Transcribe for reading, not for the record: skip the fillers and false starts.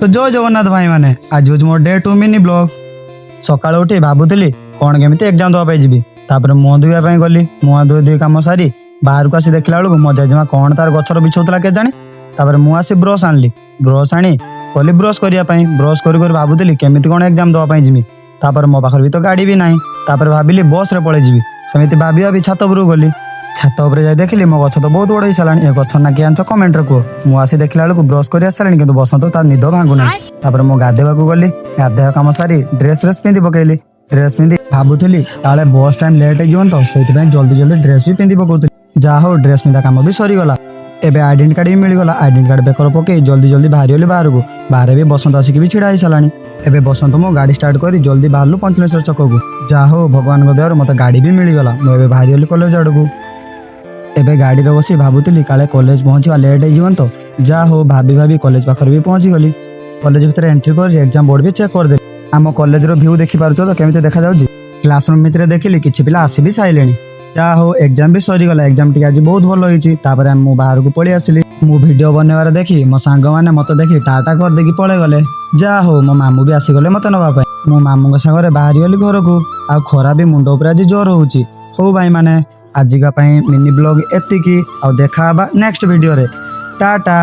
तो जय जगन्नाथ भाई मैंने आज हूँ मोर डे 2 मिनी ब्लॉग। सकाल उठी भावुली कौन केमी एग्जाम दवा जी तापर मुह धोवा गली मुह धोई कम सारी बाहर को आसी देखला बेलू मो जेजेमा कौन तार गचर बिछौला के जानी तापर मुझे आसी ब्रश आनली ब्रश आनी गली ब्रश करने ब्रश कर भावुली केमी कौन एग्जाम दवाई जीवी तापर मो पाखर भी तो गाड़ी भी ना तापर भाविली बस रे पड़े जीवी सेमती भाभी भाभी छात उपरକୁ गली छात उपर जाए देखिली मो गछ तो बहुत बड़ हो सारा ए गछ ना किए आंच कमेंट रे कह मुझे आसी देखला बेलू ब्रश कर सारे कि बसंत तार निद भांगुना तापर मो गाधेवा गली गाधेवा कम सारी ड्रेस फ्रेस पिंधि पकईली ड्रेस पिंधि भावुली काले बस टाइम लेट हो तो से जल्दी जल्दी ड्रेस भी पिंधि पकाउली जहा हो ड्रेस पिंधा कम भी सरीगला एबे आइडेंटी कार्ड भी मिलगला आइडेंटी कार्ड बेकर पकई जल्दी जल्दी बाहरी गली बाहर को बाहर भी बसंत आसिक भी छिड़ा सारा एबे बसंत मो गाड़ी स्टार्ट कर जल्दी बाहर पंचलेश्वर छक को जहा हो भगवान दयार मत गाड़ी भी मिलगला मुझे बाहरी गली कॉलेज आड़ को एबे गाड़ी रे बसी भावुली काले कॉलेज पहुंचवा लेट हो तो जहा हो भाभी भाभी कॉलेज पाखर भी पहुंची गली कॉलेज भीतर एंट्री कर एग्जाम बोर्ड भी चेक कर दे आम कॉलेज रो व्यू देखि पारछो तो केमिति देखा जाउची क्लासरूम भितर देखिली किछि पिला आसी भी साइलेनी जहा हो एग्जाम भी सरीगला एग्जाम टी आज बहुत भल होईची तापर मु बाहर को पळी आसिली मु वीडियो बनवार देखी मो सांग माने मते देखी टाटा कर देकी पळे गले जहा हो मो मामू भी आसी गले मते नबा पय मो मामू संगे बाहरी गली घर को आ खरा भी मुंड ऊपर आज जोर होउची हो भाई माने आजिका मिनी ब्लॉग एतिकी आ देखा नेक्स्ट वीडियो रे टाटा।